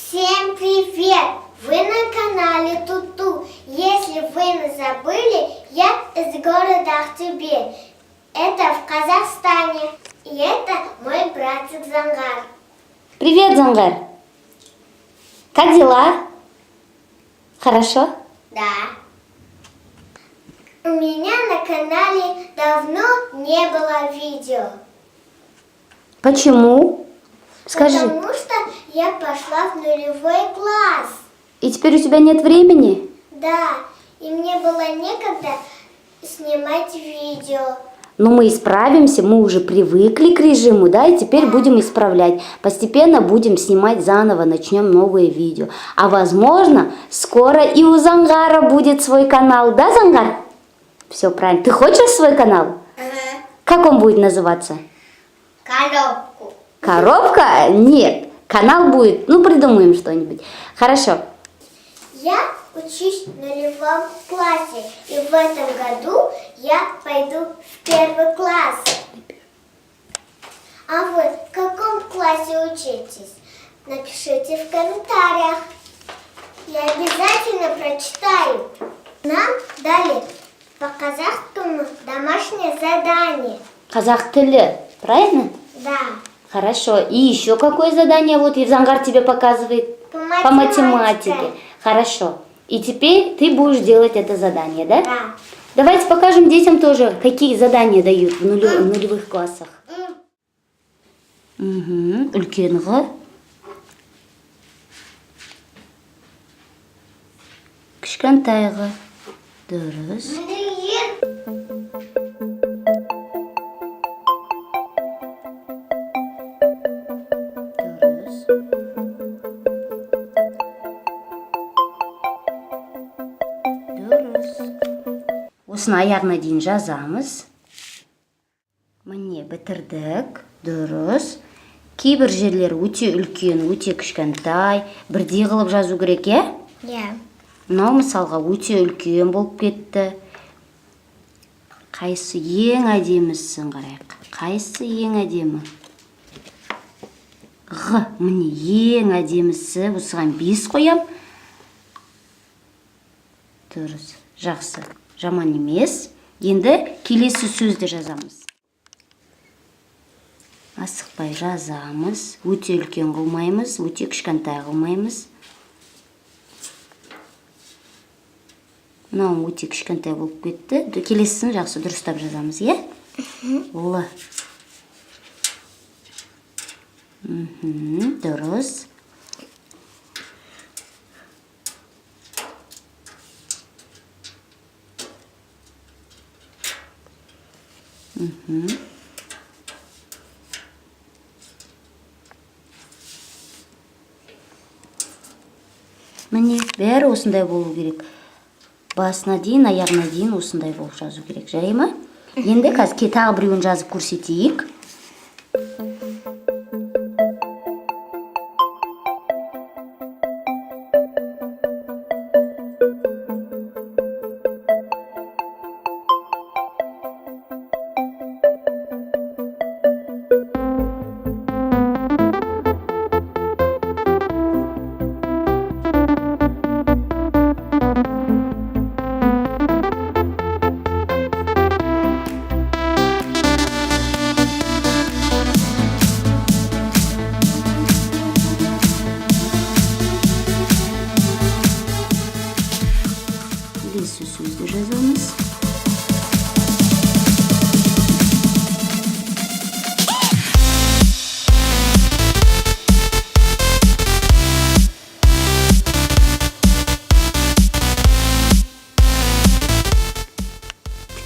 Всем привет! Вы на канале Туту. Если вы не забыли, я из города Актюбе. Это в Казахстане. И это мой братик Зангар. Привет, Зангар. Как дела? Хорошо? Да. У меня на канале давно не было видео. Почему? Скажи. Потому что я пошла в нулевой класс. И теперь у тебя нет времени? Да, и мне было некогда снимать видео. Но мы исправимся, мы уже привыкли к режиму, да, и теперь будем исправлять. Постепенно будем снимать заново, начнем новые видео. А возможно, скоро и у Зангара будет свой канал, да, Зангар? Все правильно. Ты хочешь свой канал? Ага. Как он будет называться? Коробку. Коробка? Нет. Канал будет, придумаем что-нибудь. Хорошо. Я учусь в нулевом классе, и в этом году я пойду в первый класс. А вы в каком классе учитесь? Напишите в комментариях. Я обязательно прочитаю. Нам дали по казахскому домашнее задание. Казах тілі, правильно? Да. Хорошо. И еще какое задание вот Зангар тебе показывает? По математике. Хорошо. И теперь ты будешь делать это задание, да? Да. Давайте покажем детям тоже, какие задания дают в нулевых классах. Үлкен Г. Кішкентай Г. Дұрыс. Осыны аяғына дейін жазамыз. Міне бітірдік. Дұрыс. Кейбір жерлер өте үлкен, өте кішкентай. Бірдей қылып жазу керек, е? Я. Мынау мысалға өте үлкен болып кетті. Қайсы ең әдемісін қарайық. Қайсы ең әдемі? Ғы, міне ең әдемісі. Осыған 5 қоям. Дұрыс. Жақсы. Жаман емес. Енді келесі сөзді жазамыз. Асықпай жазамыз. Өте үлкен қылмаймыз, өте кішкентай қылмаймыз. Мынау өте кішкентай болып кетті. Келесісін жақсы дұрыстап жазамыз, е? Олы. Дұрыс. Міне, бәрі осындай болу керек. Басына дейін, аяғына дейін осындай болып жазу керек. Жарай ма? Енді қазір тағы біреуін жазып көрсетейік. Келесі сөзді жазамыз.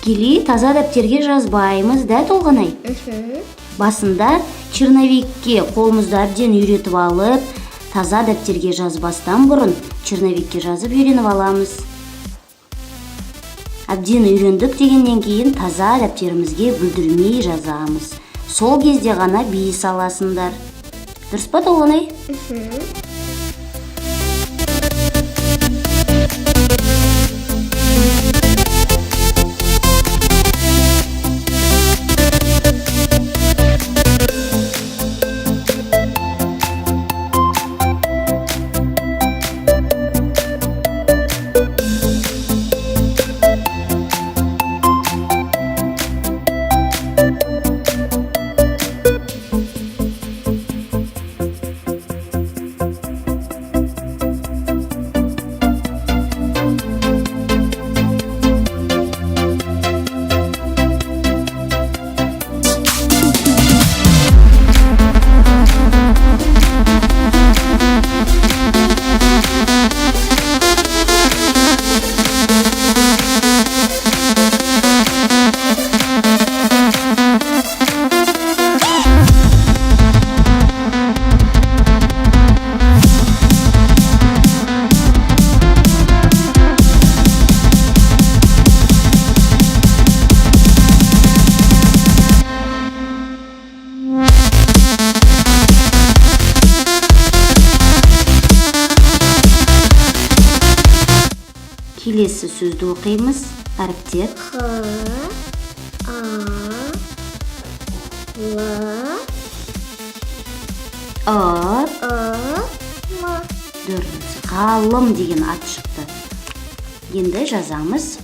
Тікелей таза дәптерге жазбаймыз, да, Толғанай? Басында черновикке қолымызды әбден үйретіп алып, таза дәптерге жазбастан бұрын черновикке жазып үйреніп аламыз. Әбден үйрендік дегеннен кейін таза дәптерімізге бүлдірмей жазамыз. Сол кезде ғана бейіс аласыңдар. Дұрыс па, Толғанай? Келесі сөзді оқимыз. Әріптер. Х, А, Л, Ы, М. дұрыс. Ғалым деген ат шықты. Енді жазамыз.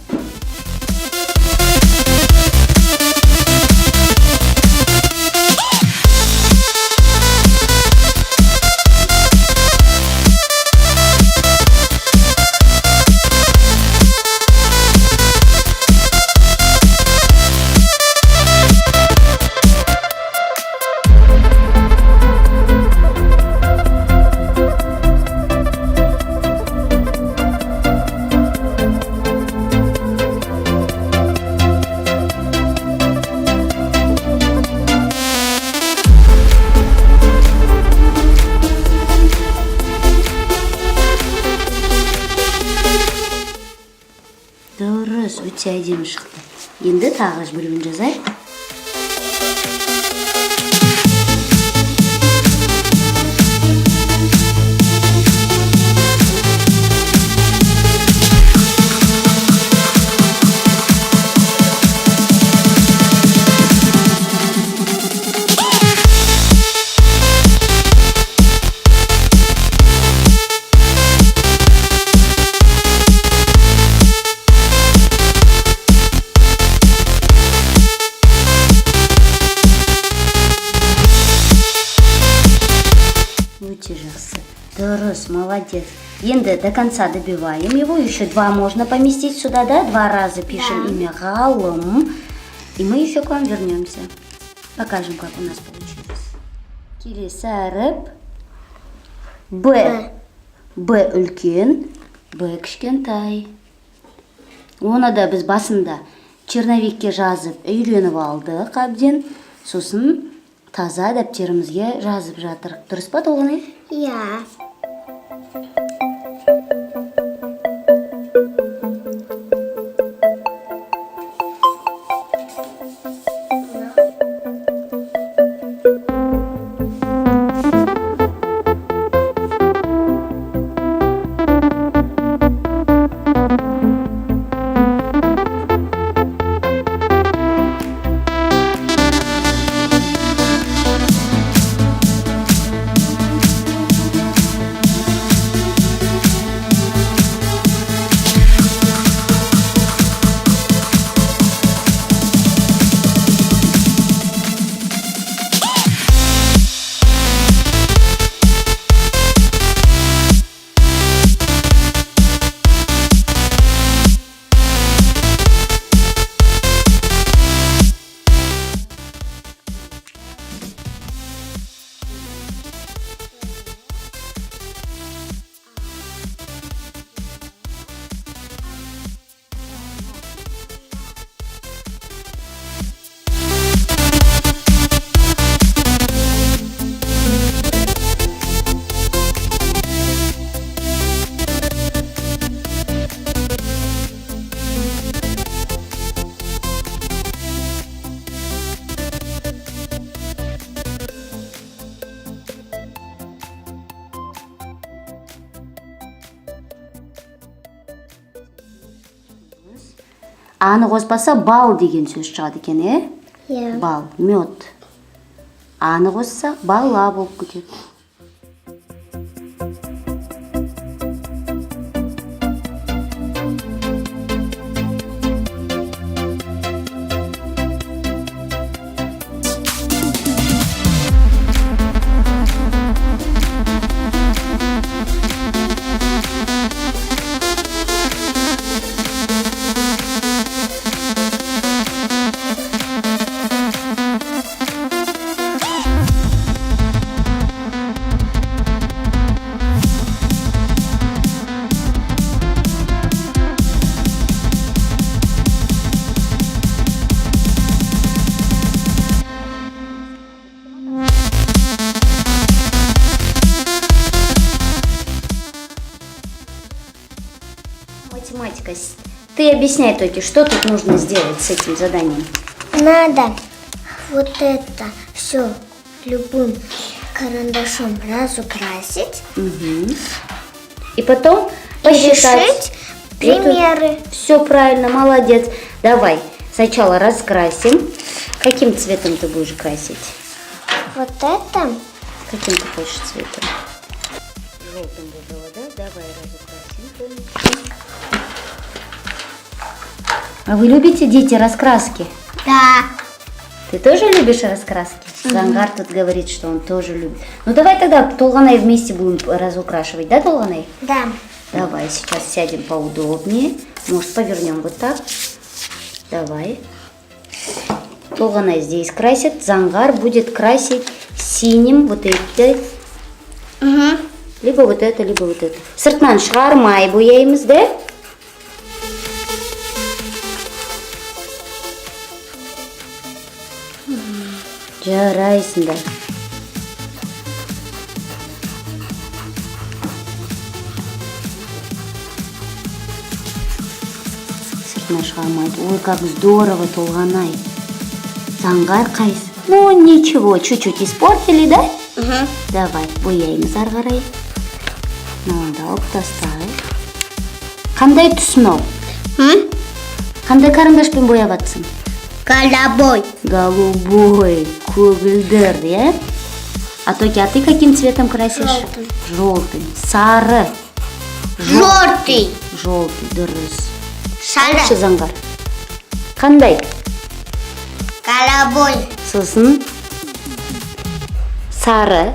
Дұрыс, өте әдемі шықты. Енді тағы біреуін жазайық. Өте жақсы. Дұрыс, молодец. Енді до конца добиваем его. Еще 2 можно поместить сюда, да? 2 раза пишем имя Ғалым. И мы еще к вам вернемся. Покажем, как у нас получилось. Келесі әріп. Б. Б үлкен, Б кішкентай. Оны да біз басында черновикке жазып үйреніп алдық әбден. Сосын таза дәптерімізге жазып жатырық. Дұрыс па, Толғанай? Я. Аны қоспаса бал деген сөз шығады екен, Я. Бал, мед. Аны қоссақ бала болып кетеді. Математика. Ты объясняй, Токи, что тут нужно сделать с этим заданием? Надо вот это все любым карандашом разукрасить. И потом посчитать. Решить Примеры. Все правильно, молодец. Давай сначала раскрасим. Каким цветом ты будешь красить? Вот это. Каким ты хочешь цветом? Желтым выбрала, да? Давай разукрасим полностью. А вы любите, дети, раскраски? Да. Ты тоже любишь раскраски? Зангар тут говорит, что он тоже любит. Ну давай тогда Толганай вместе будем разукрашивать, да, Толганай? Да. Давай сейчас сядем поудобнее. Может, повернем вот так. Давай. Толганай здесь красит. Зангар будет красить синим вот эти. Угу. Либо вот это, либо вот это. Сыртнан шығармай бояймыз, да? Жарайсың да. Сыртынан шығармайды. Ой, как здорово, Толганай. Зангар қайсы? Ну, ничего, чуть-чуть испортили, да? Угу. Давай, бояймыз ары қарай. Мынауды алып тастайық. Қандай түс мынау? Қандай карандашпен бояп жатсың? Голубой. Голубой, көгілдір, иә? А ты каким цветом красишь? Желтым. Желтым. Сары. Желтый. Желтый, дұрыс. Сары. Қанша Зангар? Қандай? Голубой. Сосын сары.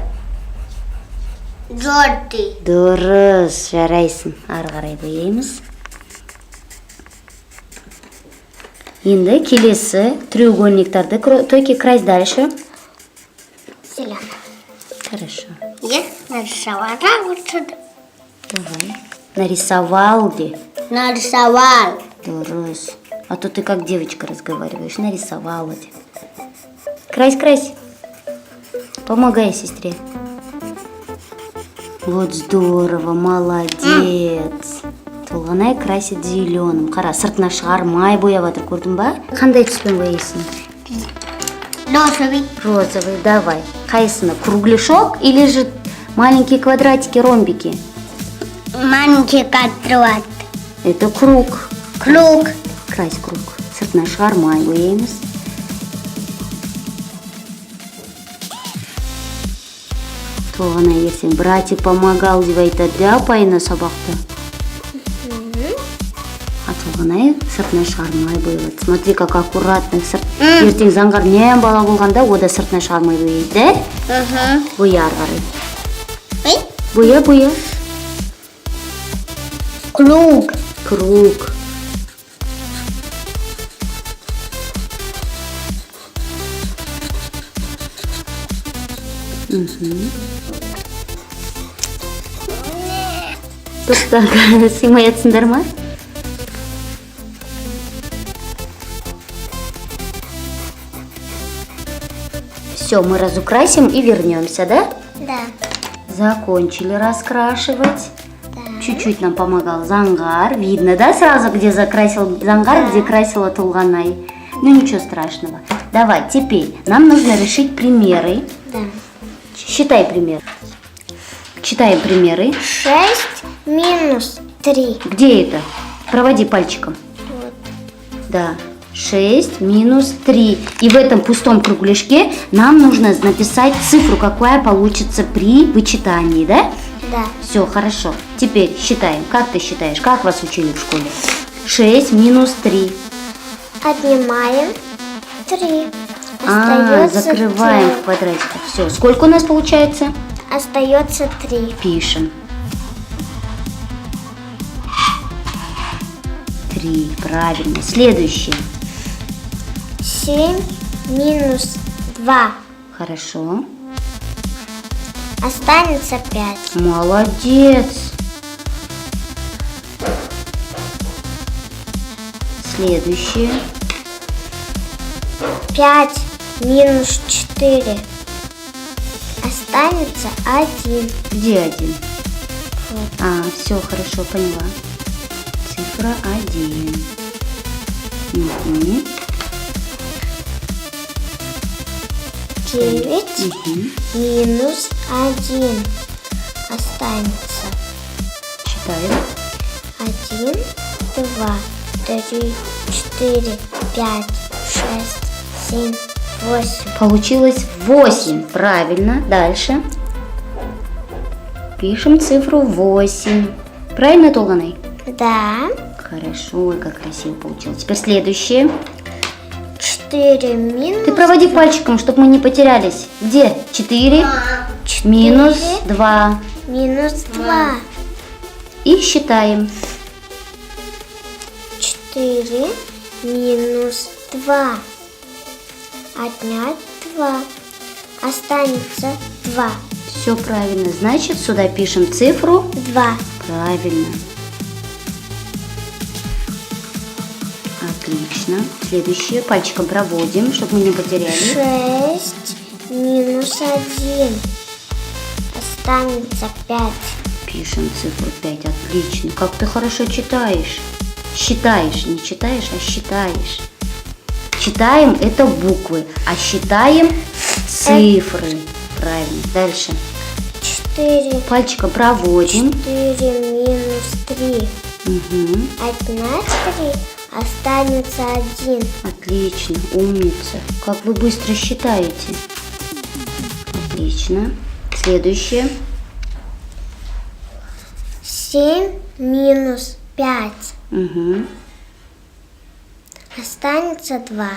Желтый. Дұрыс, жарайсың. Ары қарай бояймыз. Енді келесі треугольниктарды Тойки крась дальше. Зеленый. Хорошо. Я нарисовала вот сюда. Давай. Нарисовал ли? Нарисовал. Дурус. А то ты как девочка разговариваешь. Нарисовала ли? Крась, крась. Помогай сестре. Вот здорово, молодец. Толганай красит зеленым. Қара, сыртына шығармай бояп жатыр, көрдің ба? Қандай түспен бояйсың? Розовый. Розовый, давай. Қайсыны? Кругляшок или же маленькие квадратики, ромбики? Маленький квадрат. Это круг. Круг. Крась круг. Сыртына шығармай бояймыз. Толганай ертең братик помогал деп айтады, да, апайына сабақта? А Толганай сыртына шығармай бояды. Смотри, как аккуратно. Ертең Зангар не бала болғанда, о да сыртына шығармай бояйды, да? Боя ары қарай. Боя, боя. Круг. Круг. Тоқтар, сыймай жатсыңдар ма? Все, мы разукрасим и вернемся, да? Да. Закончили раскрашивать. Да. Чуть-чуть нам помогал Зангар. Видно, да, сразу, где закрасил Зангар, где красила Толганай. Ну, ничего страшного. Давай, теперь нам нужно решить примеры. Да. Считай пример. Читаем примеры. 6 минус 3. Где это? Проводи пальчиком. Вот. Да. 6 минус 3. И в этом пустом кругляшке нам нужно написать цифру, какая получится при вычитании, да? Да. Все, хорошо. Теперь считаем. Как ты считаешь? Как вас учили в школе? 6 минус 3. Отнимаем 3. Закрываем в квадратиках. Все. Сколько у нас получается? Остается 3. Пишем. 3. Правильно. Следующее. 7 минус 2. Хорошо. Останется 5. Молодец. Следующее. 5 минус 4. Останется 1. Где 1? Вот. Все, хорошо, поняла. Цифра 1. Угу. 9 Угу. минус 1. Останется Читаем. 1. 2, 3, 4, 5, 6, 7, 8. Получилось 8. Правильно. Дальше. Пишем цифру 8. Правильно, Толганай? Да. Хорошо, ой, как красиво получилось. Теперь следующее. 4 минус... Ты проводи пальчиком, чтобы мы не потерялись. Где? 4 минус 2. Минус 2. И считаем. 4 минус 2. Отнять 2. Останется 2. Все правильно. Значит, сюда пишем цифру 2. Правильно. Отлично. Следующее. Пальчиком проводим, чтобы мы не потеряли. 6 минус 1. Останется 5. Пишем цифру 5. Отлично. Как ты хорошо читаешь. Считаешь. Не читаешь, а считаешь. Читаем это буквы, а считаем цифры. Правильно. Дальше. 4. Пальчиком проводим. 4 минус 3. Угу. Отнять 3. Останется 1. Отлично. Умница. Как вы быстро считаете. Отлично. Следующее. 7 минус 5. Угу. Останется 2.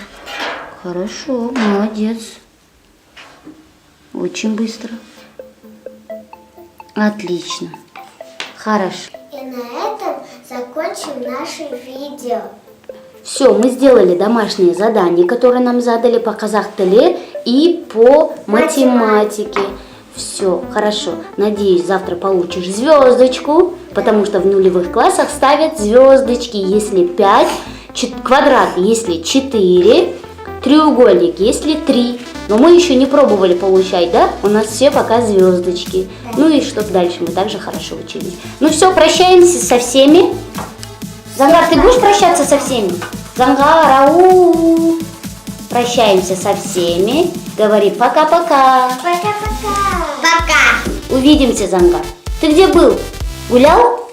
Хорошо, молодец. Очень быстро. Отлично. Хорошо. И на этом закончим наше видео. Все, мы сделали домашние задания, которые нам задали по казах-теле и по математике. Все, хорошо. Надеюсь, завтра получишь звездочку, потому что в нулевых классах ставят звездочки, если 5, квадрат, если 4, треугольник, если 3. Но мы еще не пробовали получать, да? У нас все пока звездочки. Ну и что дальше? Мы также хорошо учились. Ну все, прощаемся со всеми. Зангар, ты будешь прощаться со всеми? Зангар, ау! Прощаемся со всеми. Говори пока-пока. Пока-пока. Пока. Увидимся, Зангар. Ты где был? Гулял?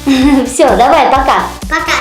Да. Все, давай, пока. Пока.